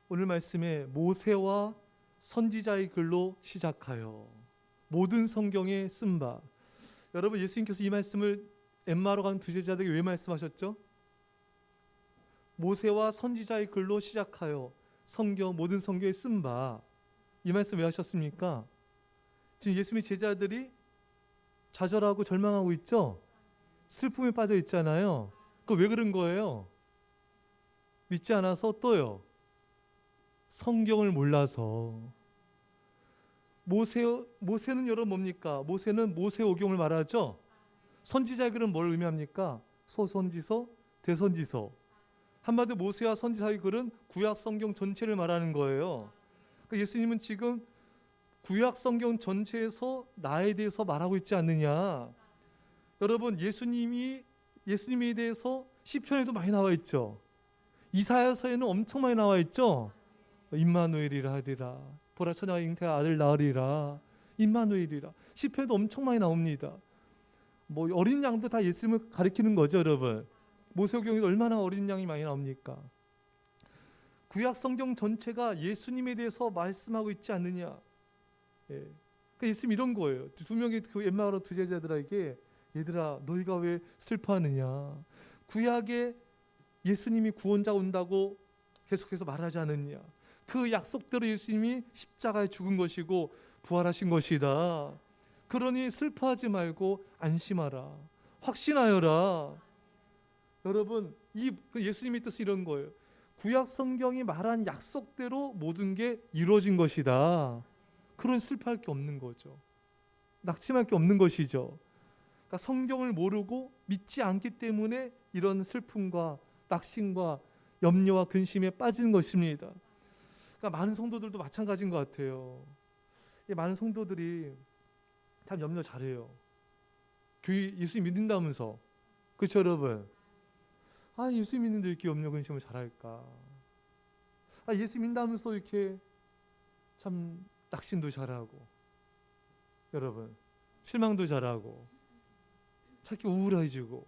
오늘 말씀에 모세와 선지자의 글로 시작하여 모든 성경에 쓴 바. 여러분, 예수님께서 이 말씀을 엠마오로 간 두 제자들에게 왜 말씀하셨죠? 모세와 선지자의 글로 시작하여 모든 성경에 쓴 바. 이 말씀 왜 하셨습니까? 지금 예수님의 제자들이 좌절하고 절망하고 있죠? 슬픔에 빠져 있잖아요. 그거 왜 그런 거예요? 믿지 않아서, 또요, 성경을 몰라서. 모세는 여러분 뭡니까? 모세는 모세오경을 말하죠. 선지자의 글은 뭘 의미합니까? 소선지서, 대선지서. 한마디로 모세와 선지자의 글은 구약 성경 전체를 말하는 거예요. 그러니까 예수님은 지금 구약 성경 전체에서 나에 대해서 말하고 있지 않느냐. 여러분, 예수님에 대해서 시편에도 많이 나와 있죠. 이사야서에는 엄청 많이 나와 있죠. 임마누엘이라 하리라, 보라 처녀가 잉태가 아들 낳으리라, 임마누엘이라. 시편에도 엄청 많이 나옵니다. 뭐 어린 양도 다 예수님을 가리키는 거죠, 여러분. 모세오경에도 얼마나 어린 양이 많이 나옵니까? 구약 성경 전체가 예수님에 대해서 말씀하고 있지 않느냐. 예. 그러니까 예수님 이런 거예요. 두 명의 그 엠마오 두 제자들에게, 얘들아 너희가 왜 슬퍼하느냐. 구약에 예수님이 구원자 온다고 계속해서 말하지 않느냐. 그 약속대로 예수님이 십자가에 죽은 것이고 부활하신 것이다. 그러니 슬퍼하지 말고 안심하라. 확신하여라. 여러분, 예수님의 뜻은 이런 거예요. 구약 성경이 말한 약속대로 모든 게 이루어진 것이다. 그런 슬퍼할 게 없는 거죠. 낙심할 게 없는 것이죠. 그러니까 성경을 모르고 믿지 않기 때문에 이런 슬픔과 낙심과 염려와 근심에 빠지는 것입니다. 그러니까 많은 성도들도 마찬가지인 것 같아요. 많은 성도들이 참 염려 잘해요. 교회 예수 믿는다면서. 그렇죠, 여러분? 예수 믿는데 이렇게 염려 근심을 잘할까? 예수 믿는다면서 이렇게 참 낙심도 잘하고, 여러분, 실망도 잘하고, 자꾸 우울해지고,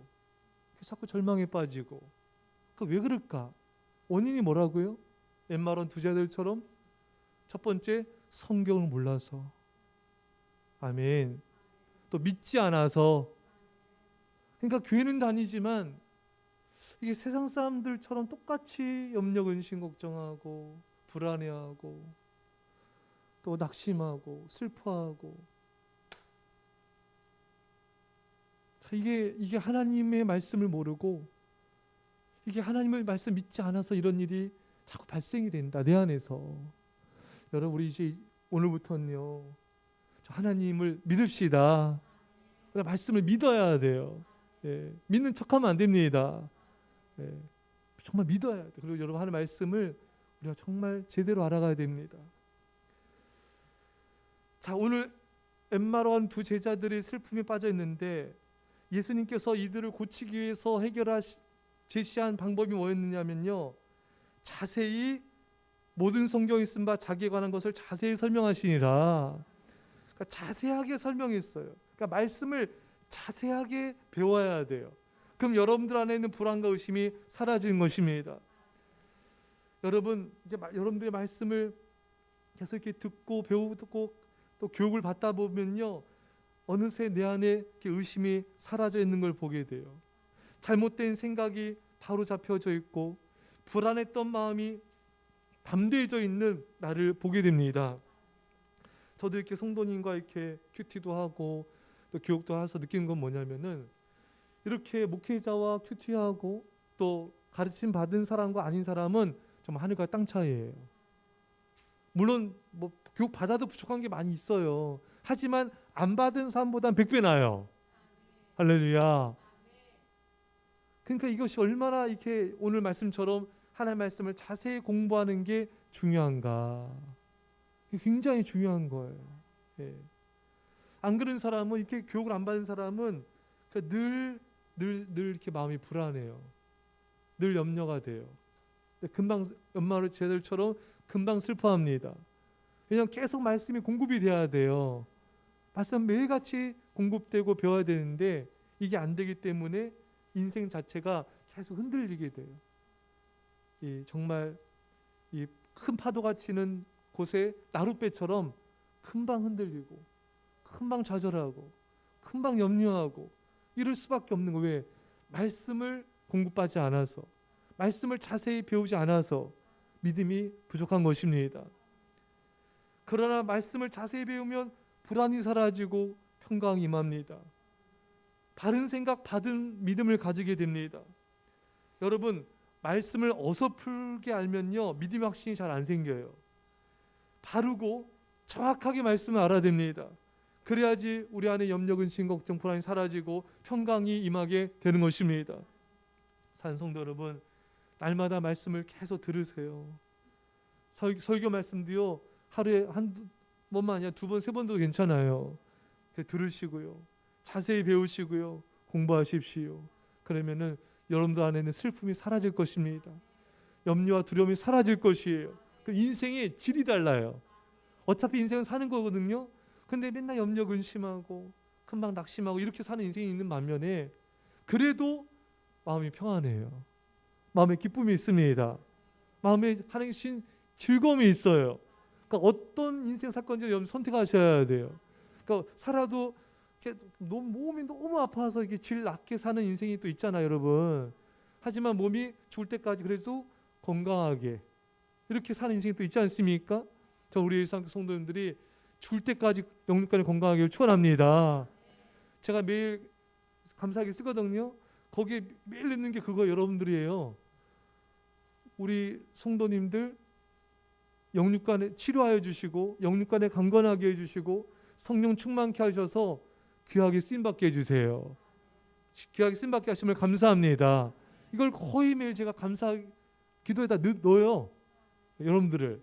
자꾸 절망에 빠지고. 왜 그럴까? 원인이 뭐라고요? 엠마오 두 제자들처럼 첫 번째, 성경을 몰라서. 아멘. 또 믿지 않아서. 그러니까 교회는 다니지만 이게 세상 사람들처럼 똑같이 염려, 근심, 걱정하고 불안해하고 또 낙심하고 슬퍼하고. 이게 하나님의 말씀을 모르고, 이게 하나님의 말씀 믿지 않아서 이런 일이 자꾸 발생이 된다, 내 안에서. 여러분, 우리 이제 오늘부터는요, 하나님을 믿읍시다. 말씀을 믿어야 돼요. 예, 믿는 척하면 안 됩니다. 예, 정말 믿어야 돼요. 그리고 여러분, 하나님의 말씀을 우리가 정말 제대로 알아가야 됩니다. 자, 오늘 엠마오로 간 두 제자들이 슬픔에 빠져 있는데, 예수님께서 이들을 고치기 위해서 제시한 방법이 뭐였느냐면요, 자세히 모든 성경에 쓴 바 자기에 관한 것을 자세히 설명하시니라. 그러니까 자세하게 설명했어요. 그러니까 말씀을 자세하게 배워야 돼요. 그럼 여러분들 안에 있는 불안과 의심이 사라지는 것입니다. 여러분, 이제 여러분들의 말씀을 계속 이렇게 듣고 배우고 또 교육을 받다 보면요, 어느새 내 안에 이렇게 의심이 사라져 있는 걸 보게 돼요. 잘못된 생각이 바로 잡혀져 있고 불안했던 마음이 담대해져 있는 나를 보게 됩니다. 저도 이렇게 성도님과 이렇게 큐티도 하고 또 교육도 해서 느끼는 건 뭐냐면은, 이렇게 목회자와 큐티하고 또 가르침 받은 사람과 아닌 사람은 정말 하늘과 땅 차이예요. 물론 뭐 교육 받아도 부족한 게 많이 있어요. 하지만 안 받은 사람보단 100배 나아요. 할렐루야. 그러니까 이것이 얼마나 이렇게 오늘 말씀처럼 하나님의 말씀을 자세히 공부하는 게 중요한가. 굉장히 중요한 거예요. 예. 안 그런 사람은, 이렇게 교육을 안 받은 사람은 늘 이렇게 마음이 불안해요. 늘 염려가 돼요. 금방 엠마오 제자들처럼 금방 슬퍼합니다. 왜냐하면 계속 말씀이 공급이 돼야 돼요. 말씀 매일같이 공급되고 배워야 되는데 이게 안 되기 때문에 인생 자체가 계속 흔들리게 돼요. 정말 이 큰 파도가 치는 곳에 나룻배처럼 금방 흔들리고 금방 좌절하고 금방 염려하고 이럴 수밖에 없는 거예요. 왜? 말씀을 공부하지 않아서, 말씀을 자세히 배우지 않아서 믿음이 부족한 것입니다. 그러나 말씀을 자세히 배우면 불안이 사라지고 평강이 임합니다. 바른 생각, 바른 믿음을 가지게 됩니다. 여러분, 말씀을 어설프게 알면요, 믿음의 확신이 잘 안 생겨요. 바르고 정확하게 말씀을 알아야 됩니다. 그래야지 우리 안에 염려, 근심, 걱정, 불안이 사라지고 평강이 임하게 되는 것입니다. 산성도 여러분, 날마다 말씀을 계속 들으세요. 설교 말씀도요, 하루에 한 번만 아니라 두 번, 세 번도 괜찮아요. 들으시고요, 자세히 배우시고요, 공부하십시오. 그러면은 여러분들 안에는 슬픔이 사라질 것입니다. 염려와 두려움이 사라질 것이에요. 그 인생의 질이 달라요. 어차피 인생은 사는 거거든요. 근데 맨날 염려, 근심하고 금방 낙심하고 이렇게 사는 인생이 있는 반면에 그래도 마음이 평안해요. 마음에 기쁨이 있습니다. 마음에 하나님 주신 즐거움이 있어요. 그러니까 어떤 인생 사건인지 여러분 선택하셔야 돼요. 그러니까 살아도 몸이 너무 아파서 이게 질 낮게 사는 인생이 또 있잖아요, 여러분. 하지만 몸이 죽을 때까지 그래도 건강하게 이렇게 사는 인생이 또 있지 않습니까? 저 우리 성도님들이 죽을 때까지 영육간에 건강하기를 축원합니다. 제가 매일 감사하게 쓰거든요. 거기에 매일 넣는 게 그거 여러분들이에요. 우리 성도님들 영육간에 치료하여 주시고 영육간에 강건하게 해주시고 성령 충만케 하셔서 귀하게 쓰임받게 해주세요. 귀하게 쓰임받게 하심을 감사합니다. 이걸 거의 매일 제가 감사 기도에다 넣어요. 여러분들을,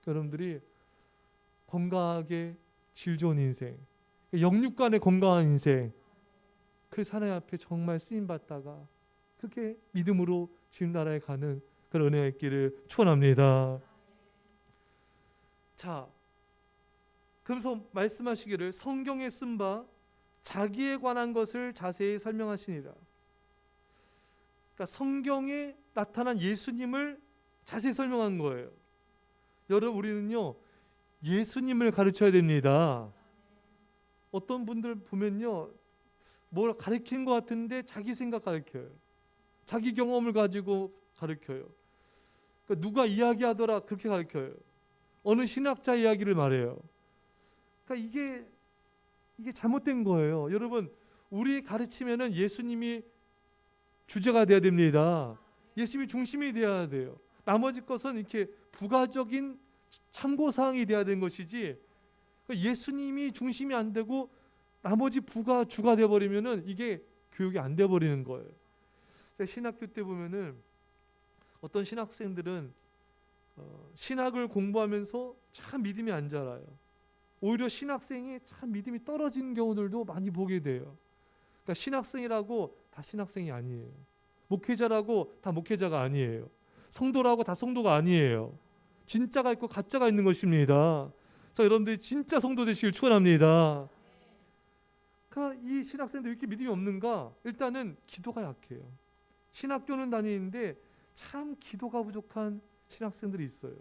여러분들이 건강하게 질 좋은 인생, 영육간의 건강한 인생, 그래서 하나님 앞에 정말 쓰임받다가 그렇게 믿음으로 주님 나라에 가는 그런 은혜가 있기를 축원합니다. 자, 그래서 말씀하시기를 성경에 쓴 바 자기에 관한 것을 자세히 설명하시니라. 그러니까 성경에 나타난 예수님을 자세히 설명한 거예요. 여러분, 우리는요 예수님을 가르쳐야 됩니다. 어떤 분들 보면요 뭘 가르치는 것 같은데 자기 생각 가르쳐요. 자기 경험을 가지고 가르쳐요. 그러니까 누가 이야기하더라 그렇게 가르쳐요. 어느 신학자 이야기를 말해요. 그러니까 이게 잘못된 거예요. 여러분, 우리 가르치면은 예수님이 주제가 돼야 됩니다. 예수님이 중심이 돼야 돼요. 나머지 것은 이렇게 부가적인 참고사항이 돼야 되는 것이지, 예수님이 중심이 안 되고 나머지 부가 주가 돼버리면은 이게 교육이 안 돼버리는 거예요. 신학교 때 보면은 어떤 신학생들은 신학을 공부하면서 참 믿음이 안 자라요. 오히려 신학생이 참 믿음이 떨어지는 경우들도 많이 보게 돼요. 그러니까 신학생이라고 다 신학생이 아니에요. 목회자라고 다 목회자가 아니에요. 성도라고 다 성도가 아니에요. 진짜가 있고 가짜가 있는 것입니다. 자, 여러분들이 진짜 성도 되시길 축원합니다. 그러니까 이 신학생들 왜 이렇게 믿음이 없는가? 일단은 기도가 약해요. 신학교는 다니는데 참 기도가 부족한 신학생들이 있어요.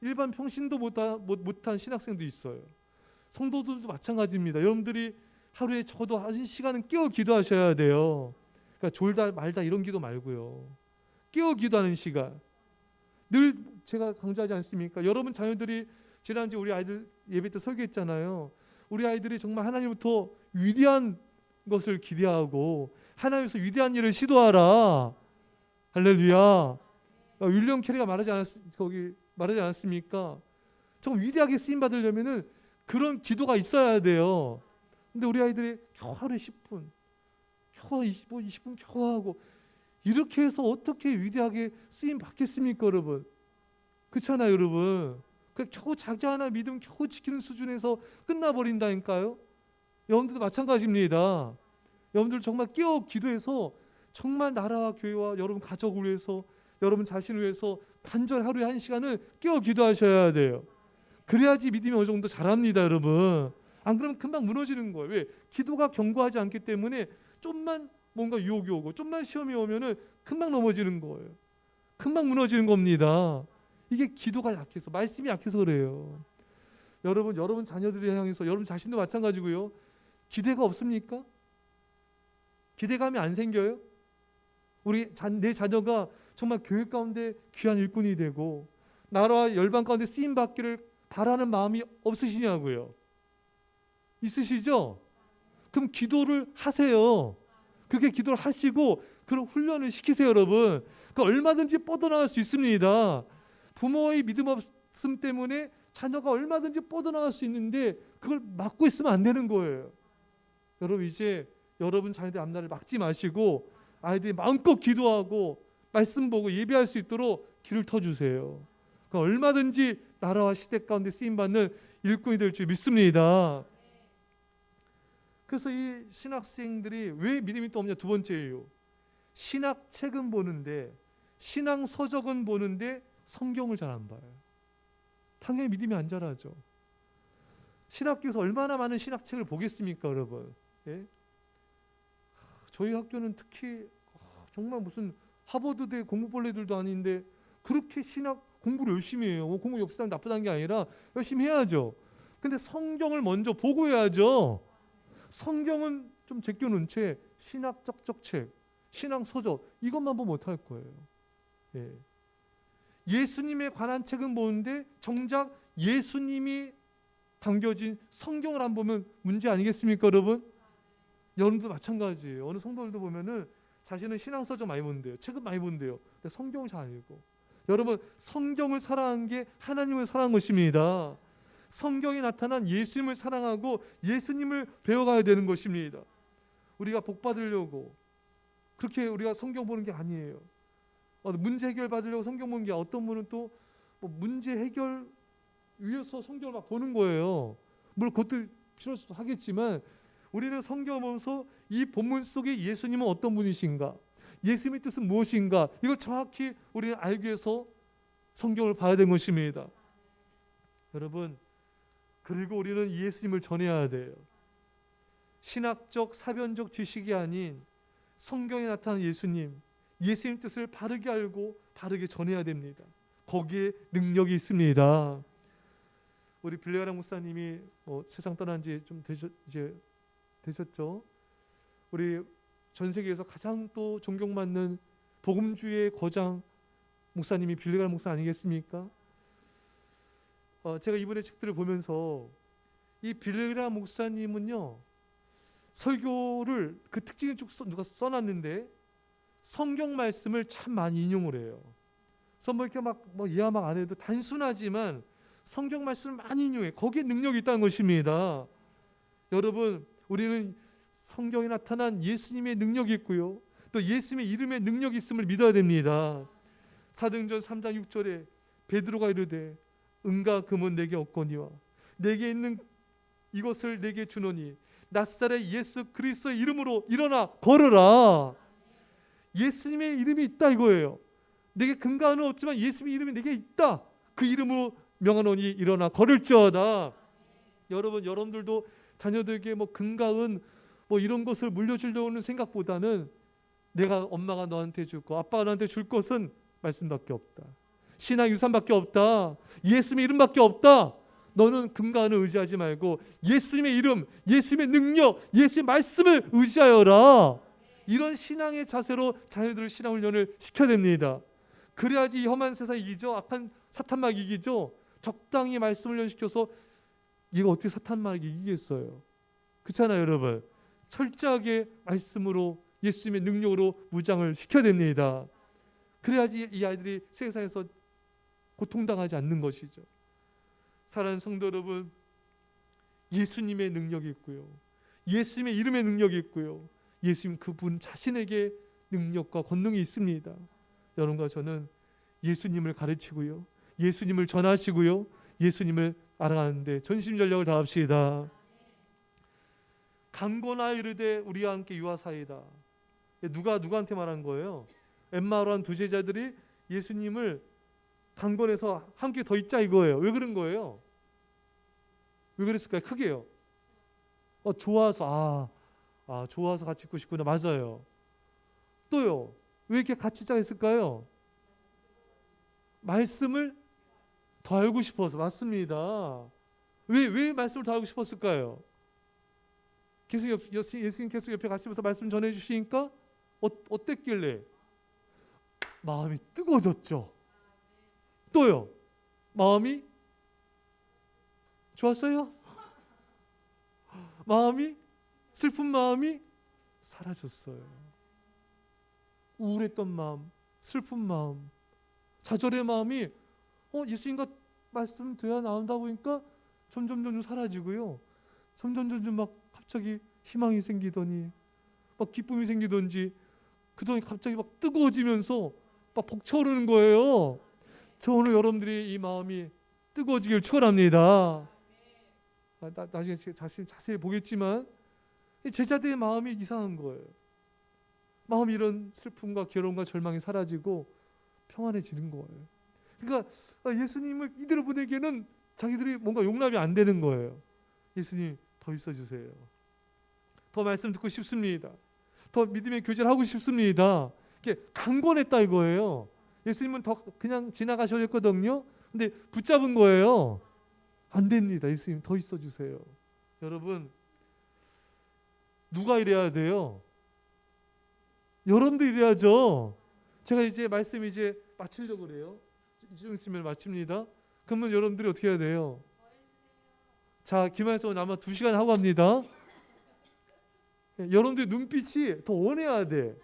일반 평신도 못한 신학생도 있어요. 성도들도 마찬가지입니다. 여러분들이 하루에 적어도 1시간은 깨어 기도하셔야 돼요. 그러니까 졸다 말다 이런 기도 말고요. 깨어 기도하는 시간. 늘 제가 강조하지 않습니까? 여러분 자녀들이 지난주에 우리 아이들 예배 때 설교했잖아요. 우리 아이들이 정말 하나님부터 위대한 것을 기대하고 하나님께서 위대한 일을 시도하라. 할렐루야. 윌리엄 캐리가 말하지 않았습니까? 좀 위대하게 쓰임 받으려면은 그런 기도가 있어야 돼요. 근데 우리 아이들이 겨우 하루에 10분, 겨우 20분 겨우 하고 이렇게 해서 어떻게 위대하게 쓰임 받겠습니까, 여러분? 그렇잖아요, 여러분. 그 겨우 자기 하나 믿음 겨우 지키는 수준에서 끝나버린다니까요. 여러분들도 마찬가지입니다. 여러분들 정말 깨어 기도해서 정말 나라와 교회와 여러분 가족을 위해서 여러분 자신을 위해서 간절히 하루에 1시간을 깨어 기도하셔야 돼요. 그래야지 믿음이 어느 정도 자랍니다, 여러분. 안 그러면 금방 무너지는 거예요. 왜? 기도가 견고하지 않기 때문에 좀만 뭔가 유혹이 오고 좀만 시험이 오면은 금방 넘어지는 거예요. 금방 무너지는 겁니다. 이게 기도가 약해서, 말씀이 약해서 그래요. 여러분 자녀들을 향해서 여러분 자신도 마찬가지고요. 기대가 없습니까? 기대감이 안 생겨요? 내 자녀가 정말 교회 가운데 귀한 일꾼이 되고 나라와 열방 가운데 쓰임 받기를 바라는 마음이 없으시냐고요. 있으시죠? 그럼 기도를 하세요. 그렇게 기도를 하시고 그런 훈련을 시키세요, 여러분. 얼마든지 뻗어나갈 수 있습니다. 부모의 믿음 없음 때문에 자녀가 얼마든지 뻗어나갈 수 있는데 그걸 막고 있으면 안 되는 거예요. 여러분, 이제 여러분 자녀들 앞날을 막지 마시고 아이들이 마음껏 기도하고 말씀 보고 예배할 수 있도록 길을 터주세요. 얼마든지 나라와 시대 가운데 쓰임받는 일꾼이 될 줄 믿습니다. 그래서 이 신학생들이 왜 믿음이 또 없냐? 두 번째예요. 신학책은 보는데, 신앙 서적은 보는데 성경을 잘 안 봐요. 당연히 믿음이 안 자라죠. 신학교에서 얼마나 많은 신학책을 보겠습니까, 여러분? 예? 저희 학교는 특히 정말 무슨 하버드대 공부벌레들도 아닌데 그렇게 신학 공부를 열심히 해요. 공부 욕심이 나쁘다는 게 아니라 열심히 해야죠. 근데 성경을 먼저 보고 해야죠. 성경은 좀 제껴놓은 채 신학적 책, 신앙 서적 이것만 보면 못할 거예요. 예. 예수님에 관한 책은 보는데 정작 예수님이 담겨진 성경을 안 보면 문제 아니겠습니까, 여러분? 여러분도 마찬가지예요. 어느 성도들도 보면은 자신은 신앙 서적 많이 본대요. 책은 많이 본대요. 근데 성경을 잘 안 읽고. 여러분, 성경을 사랑한 게 하나님을 사랑한 것입니다. 성경에 나타난 예수님을 사랑하고 예수님을 배워가야 되는 것입니다. 우리가 복 받으려고 그렇게 우리가 성경 보는 게 아니에요. 문제 해결 받으려고 성경 보는 게, 어떤 분은 또 문제 해결 위해서 성경을 막 보는 거예요. 물론 그것도 필요하겠지만 우리는 성경을 보면서 이 본문 속에 예수님은 어떤 분이신가, 예수님의 뜻은 무엇인가, 이걸 정확히 우리는 알기 위해서 성경을 봐야 되는 것입니다. 여러분, 그리고 우리는 예수님을 전해야 돼요. 신학적 사변적 지식이 아닌 성경에 나타난 예수님 뜻을 바르게 알고 바르게 전해야 됩니다. 거기에 능력이 있습니다. 우리 빌레가람 목사님이 세상 떠난 지 좀 되셨죠? 우리 전 세계에서 가장 또 존경받는 복음주의 거장 목사님이 빌레가람 목사 아니겠습니까? 제가 이번에 책들을 보면서 이 빌레가람 목사님은요, 설교를 그 특징을 쭉 누가 써놨는데 성경 말씀을 참 많이 인용을 해요. 그래서 이렇게 이해 막 안 해도 단순하지만 성경 말씀을 많이 인용해. 거기에 능력이 있다는 것입니다. 여러분, 우리는 성경에 나타난 예수님의 능력이 있고요, 또 예수님의 이름에 능력이 있음을 믿어야 됩니다. 사도행전 3장 6절에 베드로가 이르되 은과 금은 내게 없거니와 내게 있는 이것을 내게 주노니 낫사렛 예수 그리스도의 이름으로 일어나 걸으라. 예수님의 이름이 있다 이거예요. 내게 근거는 없지만 예수님의 이름이 내게 있다. 그 이름으로 명하노니 일어나 걸을지어다. 여러분들도 자녀들에게 근가은 이런 것을 물려주려는 생각보다는 내가 엄마가 너한테 줄 거, 아빠가 너한테 줄 것은 말씀밖에 없다. 신앙 유산밖에 없다. 예수님의 이름밖에 없다. 너는 근가은을 의지하지 말고 예수님의 이름, 예수님의 능력, 예수님의 말씀을 의지하여라. 이런 신앙의 자세로 자녀들을 신앙 훈련을 시켜야 됩니다. 그래야지 이 험한 세상 이기죠. 악한 사탄막 이기죠. 적당히 말씀 훈련시켜서 이거 어떻게 사탄막 이기겠어요? 그렇잖아요, 여러분. 철저하게 말씀으로 예수님의 능력으로 무장을 시켜야 됩니다. 그래야지 이 아이들이 세상에서 고통당하지 않는 것이죠. 사랑하는 성도 여러분, 예수님의 능력이 있고요, 예수님의 이름의 능력이 있고요, 예수님 그분 자신에게 능력과 권능이 있습니다. 여러분과 저는 예수님을 가르치고요, 예수님을 전하시고요, 예수님을 알아가는데 전심전력을 다합시다. 강고나 이르되 우리와 함께 유하사이다. 누구한테 말한 거예요? 엠마오란 두 제자들이 예수님을 강권해서 함께 더 있자 이거예요. 왜 그런 거예요? 왜 그랬을까요? 크게요. 좋아서 좋아서 같이 있고 싶구나. 맞아요. 또요. 왜 이렇게 같이 있자 했을까요? 말씀을 더 알고 싶어서. 맞습니다. 왜 말씀을 더 알고 싶었을까요? 계속 예수님 계속 옆에 가시면서 말씀 전해 주시니까 어땠길래? 마음이 뜨거워졌죠. 또요. 마음이 좋았어요? 마음이 슬픈 마음이 사라졌어요. 우울했던 마음, 슬픈 마음, 좌절의 마음이 예수님과 말씀 들어 나온다 보니까 점점 사라지고요. 점점 막 갑자기 희망이 생기더니 막 기쁨이 생기던지 그더니 갑자기 막 뜨거워지면서 막 벅차오르는 거예요. 저 오늘 여러분들이 이 마음이 뜨거워지길 축원합니다. 나중에 자세히 보겠지만 제자들의 마음이 이상한 거예요. 마음이 이런 슬픔과 괴로움과 절망이 사라지고 평안해지는 거예요. 그러니까 예수님을 이대로 보내기에는 자기들이 뭔가 용납이 안 되는 거예요. 예수님 더 있어주세요. 더 말씀 듣고 싶습니다. 더 믿음의 교제를 하고 싶습니다. 이렇게 강권했다 이거예요. 예수님은 더 그냥 지나가셔야 했거든요. 근데 붙잡은 거예요. 안 됩니다. 예수님 더 있어주세요. 여러분 누가 이래야 돼요? 여러분도 이래야죠. 제가 이제 말씀 이제 마치려고 그래요. 좀 있으면 마칩니다. 그러면 여러분들이 어떻게 해야 돼요? 자, 김한성은 아마 2시간 하고 합니다. 여러분들 눈빛이 더 원해야 돼.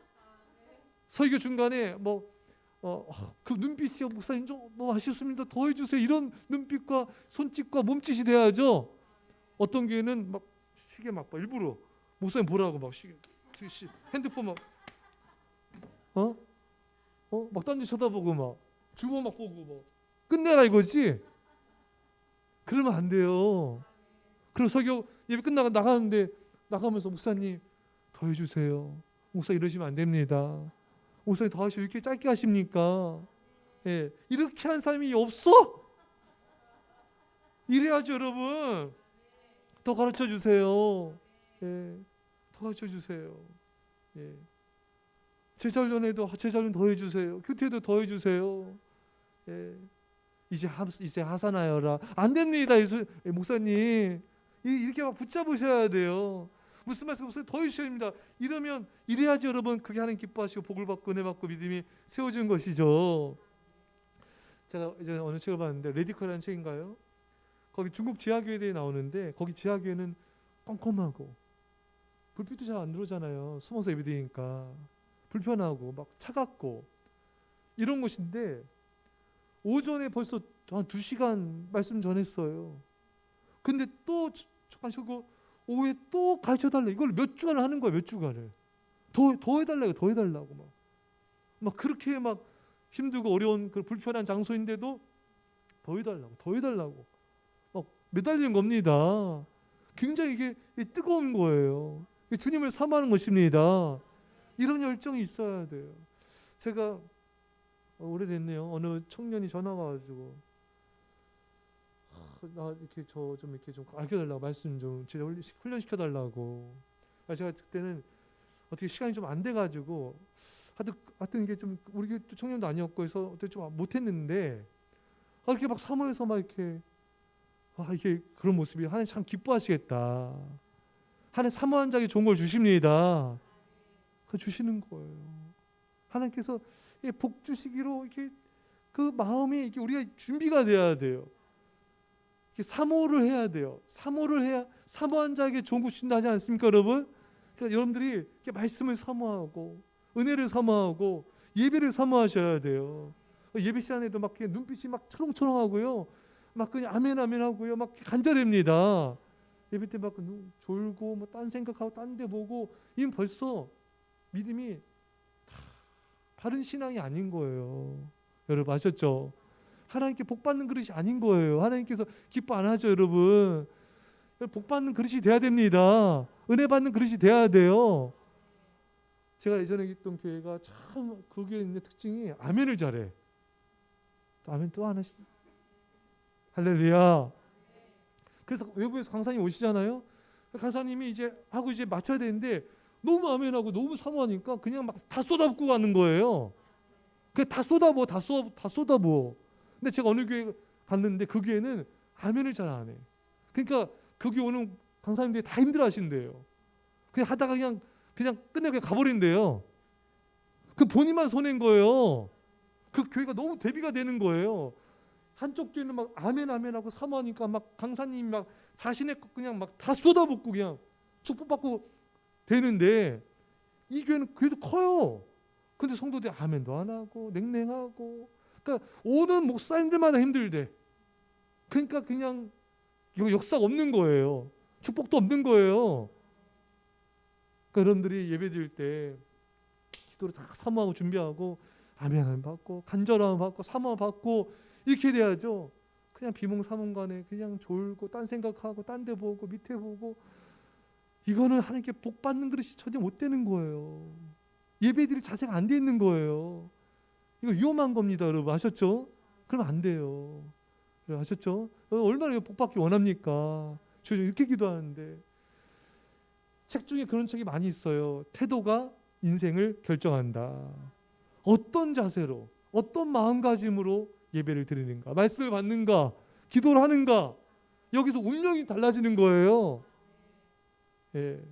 설교 중간에 그 눈빛이요 목사님 좀 너무 아쉽습니다. 더 해주세요. 이런 눈빛과 손짓과 몸짓이 돼야죠. 어떤 교회는 막 시계 막 일부러 목사님 보라고 막 시계 핸드폰 막 막 딴 데 쳐다보고 막 주먹 막 보고 막 끝내라 이거지. 그러면 안 돼요. 그리고 설교 예배 끝나고 나가는데 나가면서 목사님 더 해주세요. 목사 이러시면 안 됩니다. 목사님 더 하시고 이렇게 짧게 하십니까? 예, 이렇게 한 사람이 없어? 이래야죠 여러분. 더 가르쳐 주세요. 예, 더 가르쳐 주세요. 예. 제자훈련에도 제자훈련 더 해주세요. 큐티에도 더 해주세요. 예. 이제 하사나여라. 안 됩니다. 목사님 이렇게 막 붙잡으셔야 돼요. 무슨 말씀? 목사님 더 해주셔야 됩니다. 이래야지 여러분 그게 하나님 기뻐하시고 복을 받고 은혜 받고 믿음이 세워진 것이죠. 제가 이제 어느 책을 봤는데 레디컬이라는 책인가요? 거기 중국 지하교회에 대해 나오는데 거기 지하교회는 껌껌하고 불빛도 잘 안 들어오잖아요. 숨어서 예배드리니까 불편하고 막 차갑고 이런 곳인데 오전에 벌써 한 2시간 말씀 전했어요. 근데 또 잠깐 쉬고 오후에 또 가르쳐달라. 이걸 몇 주간을 하는 거야. 몇 주간을 더 해달라고 더 해달라고 막 그렇게 막 힘들고 어려운 그 불편한 장소인데도 더 해달라고 막 매달리는 겁니다. 굉장히 이게 뜨거운 거예요. 주님을 사모하는 것입니다. 이런 열정이 있어야 돼요. 제가 오래됐네요. 어느 청년이 전화가 와가지고 나 이렇게 저 좀 이렇게 좀 알려달라고 말씀 좀 제가 훈련시켜달라고. 제가 그때는 어떻게 시간이 좀 안 돼가지고 하여튼 이게 좀 우리 교회 청년도 아니었고 해서 어떻게 좀 못했는데 이렇게 막 사모해서 막 이렇게 이게 그런 모습이 하나님 참 기뻐하시겠다. 하나님 사모한 자에게 좋은 걸 주십니다. 그 주시는 거예요. 하나님께서 복 주시기로 이렇게 그 마음이 이렇게 우리가 준비가 돼야 돼요. 이렇게 사모를 해야 돼요. 사모를 해야 사모한 자에게 좋은 것 주신다 하지 않습니까, 여러분? 그러니까 여러분들이 이렇게 말씀을 사모하고 은혜를 사모하고 예배를 사모하셔야 돼요. 예배 시간에도 막 눈빛이 막 초롱초롱하고요. 막 그냥 아멘 하고요. 막 간절합니다. 예배 때 막 졸고 뭐 딴 생각하고 딴 데 보고 이건 벌써 믿음이 바른 신앙이 아닌 거예요. 여러분 아셨죠? 하나님께 복 받는 그릇이 아닌 거예요. 하나님께서 기뻐 안 하죠, 여러분. 복 받는 그릇이 돼야 됩니다. 은혜 받는 그릇이 돼야 돼요. 제가 예전에 있던 교회가 참 그 교회에 있는 특징이 아멘을 잘해. 또 아멘 또 하나씩. 할렐루야. 그래서 외부에서 강사님 오시잖아요. 강사님이 이제 하고 이제 맞춰야 되는데 너무 아멘하고 너무 사모하니까 그냥 막 다 쏟아붓고 가는 거예요. 그냥 다 쏟아부어. 근데 제가 어느 교회 갔는데 그 교회는 아멘을 잘 안 해. 그러니까 그 교회 오는 강사님들이 다 힘들어하신대요. 그냥 하다가 그냥 끝내고 그냥 가버린대요. 그 본인만 손해인 거예요. 그 교회가 너무 대비가 되는 거예요. 한쪽 교회는 막 아멘 아멘하고 사모하니까 막 강사님이 막 자신의 것 그냥 막 다 쏟아붓고 그냥 축복받고 되는데, 이 교회는 그래도 커요. 근데 성도들이 아멘도 안 하고 냉랭하고, 그러니까 오는 목사님들마다 힘들대. 그러니까 그냥 역사가 없는 거예요. 축복도 없는 거예요. 그러니까 여러분들이 예배 드릴 때 기도를 다 사모하고 준비하고 아멘 받고 간절함 받고 사모 받고 이렇게 돼야죠. 그냥 비몽사몽간에 그냥 졸고 딴 생각하고 딴 데 보고 밑에 보고, 이거는 하나님께 복 받는 그릇이 전혀 못 되는 거예요. 예배드릴 자세가 안 돼 있는 거예요. 이거 위험한 겁니다, 여러분. 아셨죠? 그러면 안 돼요. 아셨죠? 얼마나 복 받기 원합니까? 저 이렇게 기도하는데. 책 중에 그런 책이 많이 있어요. 태도가 인생을 결정한다. 어떤 자세로, 어떤 마음가짐으로 예배를 드리는가, 말씀을 받는가, 기도를 하는가, 여기서 운명이 달라지는 거예요. 예.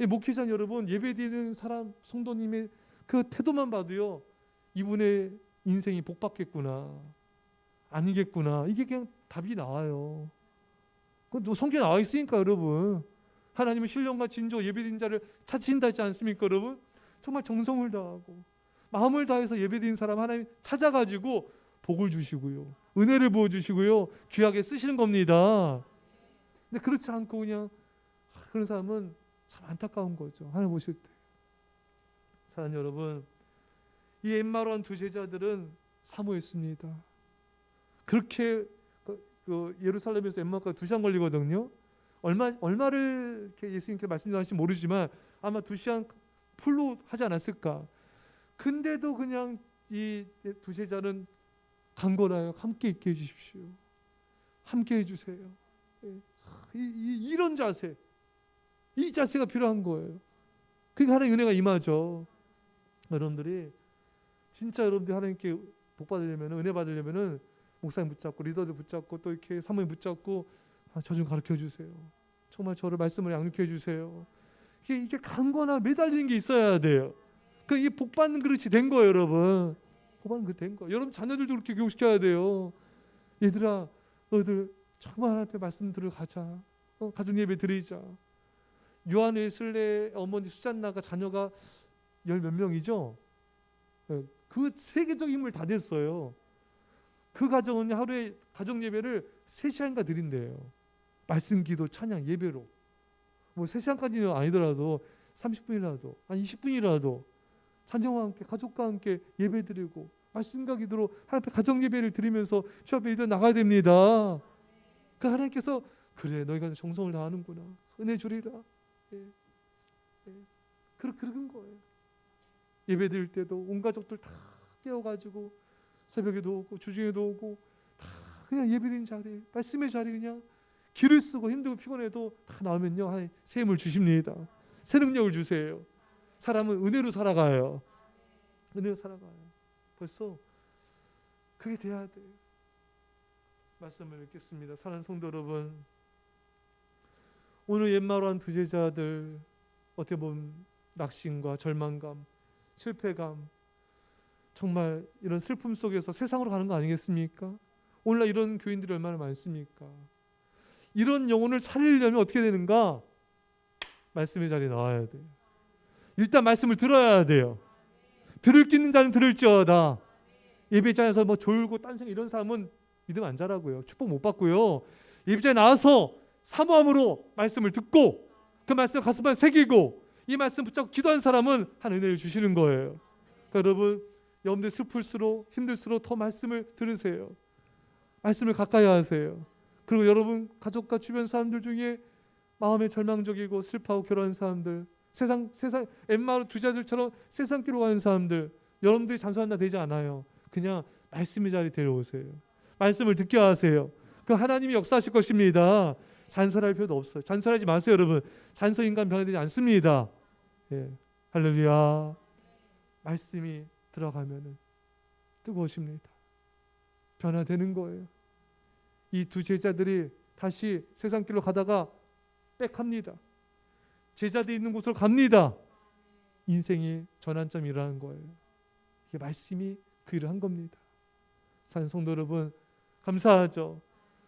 목회자 여러분, 예배 드리는 사람, 성도님의 그 태도만 봐도요, 이분의 인생이 복받겠구나, 아니겠구나, 이게 그냥 답이 나와요. 그건 성경에 나와 있으니까 여러분. 하나님은 신령과 진조 예배드린 자를 찾으신다 했지 않습니까 여러분? 정말 정성을 다하고 마음을 다해서 예배드린 사람 하나님 찾아가지고 복을 주시고요, 은혜를 부어주시고요, 귀하게 쓰시는 겁니다. 근데 그렇지 않고 그냥 그런 사람은 참 안타까운 거죠. 하나님 보실 때. 사랑하는 여러분, 이 엠마오한 두 제자들은 사모했습니다. 그렇게 그 예루살렘에서 엠마오까지 2시간 걸리거든요. 얼마를 이렇게 예수님께 말씀하실지 모르지만 아마 2시간 풀로 하지 않았을까. 근데도 그냥 이 두 제자는 간거라요. 함께 있게 해주십시오. 함께 해주세요. 이런 자세, 이 자세가 필요한 거예요. 그러니까 하나님의 은혜가 임하죠. 여러분들이 진짜 여러분들이 하나님께 복 받으려면, 은혜 받으려면은 목사님 붙잡고 리더들 붙잡고 또 이렇게 사모님 붙잡고 저 좀 가르쳐 주세요. 정말 저를 말씀을 양육해 주세요. 이게 강거나 매달리는 게 있어야 돼요. 이게 복 받는 그릇이 된 거예요, 여러분. 복 받는 그릇 된 거. 여러분 자녀들도 그렇게 교육시켜야 돼요. 얘들아, 너희들 정말 하나님의 말씀 들으러 가자. 가정 예배 드리자. 요한 웨슬레 어머니 수잔나가 자녀가 10몇 명이죠. 그 세계적 인물 다 됐어요. 그 가정은 하루에 가정 예배를 3시간인가 드린대요. 말씀, 기도, 찬양, 예배로. 뭐 3시간까지는 아니더라도 30분이라도, 한 20분이라도 찬양과 함께 가족과 함께 예배 드리고 말씀과 기도로 하나님 앞에 가정 예배를 드리면서 주 앞에 이들 나가야 됩니다. 그 하나님께서 그래 너희가 정성을 다하는구나, 은혜 주리라. 그런 거예요. 예배 드릴 때도 온 가족들 다 깨워가지고 새벽에도 오고 주중에도 오고 다 그냥 예배드린 자리, 말씀의 자리, 그냥 길을 쓰고 힘들고 피곤해도 다 나오면요, 하나님 새 힘을 주십니다. 새 능력을 주세요. 사람은 은혜로 살아가요. 은혜로 살아가요. 벌써 그게 돼야 돼요. 말씀을 읽겠습니다. 사랑하는 성도 여러분, 오늘 엠마오한 두 제자들 어떻게 보면 낙심과 절망감, 실패감, 정말 이런 슬픔 속에서 세상으로 가는 거 아니겠습니까? 오늘날 이런 교인들이 얼마나 많습니까? 이런 영혼을 살리려면 어떻게 되는가? 말씀의 자리에 나와야 돼요. 일단 말씀을 들어야 돼요. 들을 수 있는 자는 들을지어다. 예배자에서 뭐 졸고 딴 생각 이런 사람은 믿음 안 자라고요. 축복 못 받고요. 예배자에 나와서 사모함으로 말씀을 듣고 그 말씀을 가슴에 새기고 이 말씀 붙잡고 기도한 사람은 한 은혜를 주시는 거예요. 그러니까 여러분, 여러분들 슬플수록 힘들수록 더 말씀을 들으세요. 말씀을 가까이 하세요. 그리고 여러분 가족과 주변 사람들 중에 마음에 절망적이고 슬퍼하고 괴로운 사람들, 세상 엠마오 두 제자들처럼 세상길로 가는 사람들, 여러분들이 잔소리한다 되지 않아요. 그냥 말씀의 자리에 데려오세요. 말씀을 듣게 하세요. 그 하나님이 역사하실 것입니다. 잔소리할 필요도 없어요. 잔소리하지 마세요, 여러분. 잔소 인간 변화되지 않습니다. 할렐루야. 말씀이 들어가면은 뜨거우십니다. 변화되는 거예요. 이 두 제자들이 다시 세상길로 가다가 빽합니다. 제자들이 있는 곳으로 갑니다. 인생의 전환점이 일어나는 거예요. 이게 말씀이 그 일을 한 겁니다. 사랑하는 성도 여러분, 감사하죠.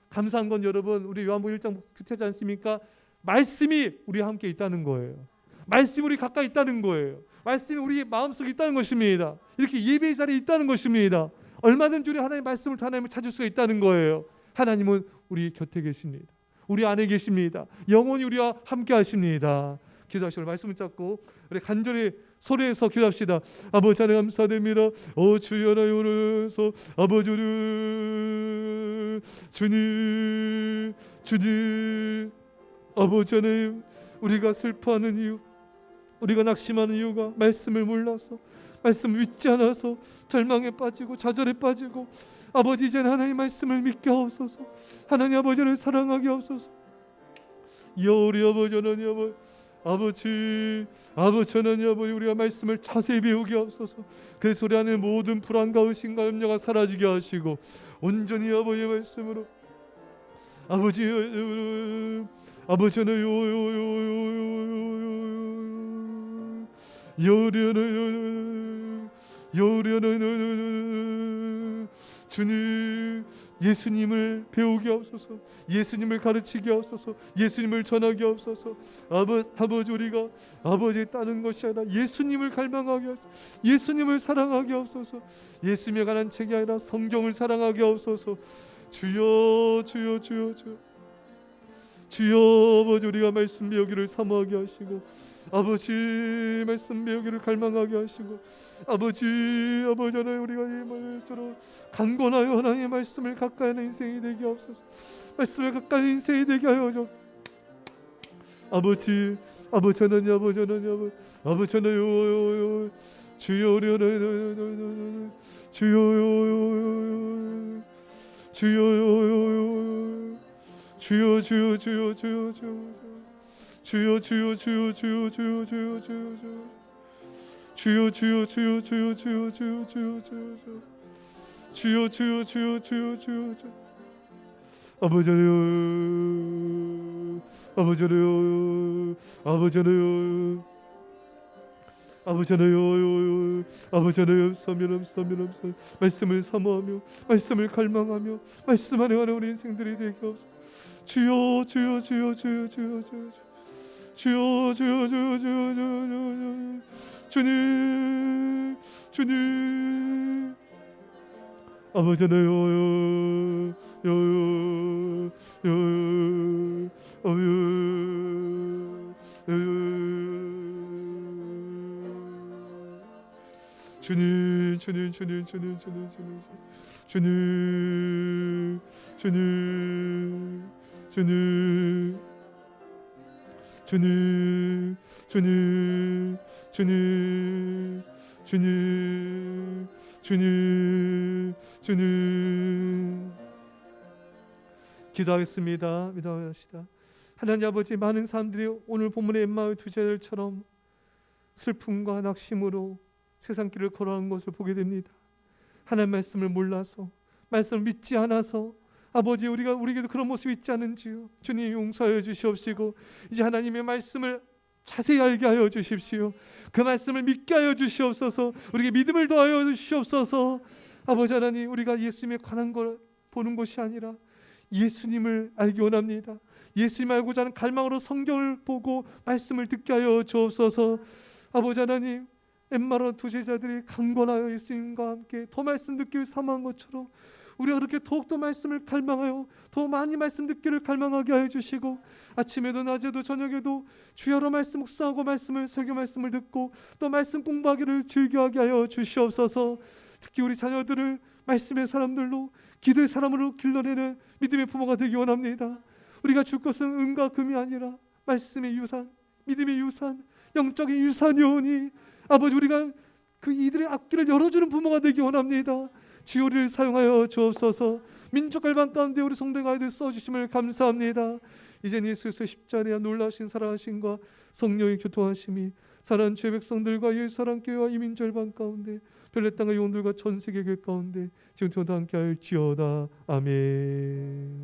감사한 건 여러분, 우리 요한복음 1장 끝이지 않습니까? 말씀이 우리와 함께 있다는 거예요. 말씀이 우리 가까이 있다는 거예요. 말씀이 우리 마음속에 있다는 것입니다. 이렇게 예배의 자리에 있다는 것입니다. 얼마든지 우리 하나님의 말씀을 하나님을 찾을 수가 있다는 거예요. 하나님은 우리 곁에 계십니다. 우리 안에 계십니다. 영원히 우리와 함께 하십니다. 기도하시고 말씀을 잡고 우리 간절히 소리에서 기도합시다. 아버지 하나님 감사드립니다. 주여 하나님으로서 아버지를 주님 아버지 하나님, 우리가 슬퍼하는 이유, 우리가 낙심하는 이유가 말씀을 몰라서, 말씀을 믿지 않아서 절망에 빠지고 좌절에 빠지고, 아버지 이제는 하나님 말씀을 믿게 하옵소서. 하나님 아버지를 사랑하게 하옵소서. 우리 아버지 하나님 아버지 하나님 아버지, 우리가 말씀을 자세히 배우게 하옵소서. 그래서 우리 안에 모든 불안과 의심과 염려가 사라지게 하시고 온전히 아버지의 말씀으로 아버지 하나님 주님, 예수님을 배우게 하옵소서. 예수님을 가르치게 하옵소서. 예수님을 전하게 하옵소서. 아버지, 우리가 아버지에 따른 것이 아니라 예수님을 갈망하게 하옵소서. 예수님을 사랑하게 하옵소서. 예수님에 관한 책이 아니라 성경을 사랑하게 하옵소서. 주여 아버지, 우리가 말씀 배우기를 사모하게 하시고, 아버지 말씀 배우기를 갈망하게 하시고, 아버지 하나님, 우리가 이 말처럼 강건하여 하나님의 말씀을 가까이 하는 인생이 되게 하옵소서. 말씀을 가까이 하는 인생이 되게 하여 줘. 아버지 하나님 주여 우리 하나님 주여 아버지 하나님, 말씀을 사모하며 말씀을 갈망하며 말씀 안에 가는 우리 인생들이 되게 하옵소서. 주여 주님 아버지 하나님, 주님 기도하겠습니다. 기도합시다. 하나님 아버지, 많은 사람들이 오늘 본문의 엠마오의 두 제자들처럼 슬픔과 낙심으로 세상길을 걸어가는 것을 보게 됩니다. 하나님 말씀을 몰라서, 말씀을 믿지 않아서, 아버지 우리에게도 그런 모습이 있지 않은지요. 주님 용서하여 주시옵시고, 이제 하나님의 말씀을 자세히 알게 하여 주십시오. 그 말씀을 믿게 하여 주시옵소서. 우리에게 믿음을 더하여 주시옵소서. 아버지 하나님, 우리가 예수님에 관한 걸 보는 것이 아니라 예수님을 알기 원합니다. 예수님 알고자 하는 갈망으로 성경을 보고 말씀을 듣게 하여 주옵소서. 아버지 하나님, 엠마오 두 제자들이 강건하여 예수님과 함께 더 말씀 듣기를 사모한 것처럼 우리가 그렇게 더욱더 말씀을 갈망하여 더 많이 말씀 듣기를 갈망하게 하여 주시고, 아침에도 낮에도 저녁에도 주여로 말씀 묵상하고 말씀을 설교 말씀을 듣고 또 말씀 공부하기를 즐겨하게 하여 주시옵소서. 특히 우리 자녀들을 말씀의 사람들로, 기도의 사람으로 길러내는 믿음의 부모가 되기 원합니다. 우리가 줄 것은 은과 금이 아니라 말씀의 유산, 믿음의 유산, 영적인 유산이오니 아버지, 우리가 그 이들의 앞길을 열어주는 부모가 되기 원합니다. 주여, 우리를 사용하여 주옵소서. 민족 갈망 가운데 우리 성도의 아이들 써주심을 감사합니다. 이제 예수의 십자가의 놀라신 살아가심과 성령의 교통하심이 사랑하는 주의 백성들과 예사랑교회와 이민 절반 가운데 별내 땅의 영혼들과 전 세계 교회 가운데 지금부터 함께 할지어다. 아멘.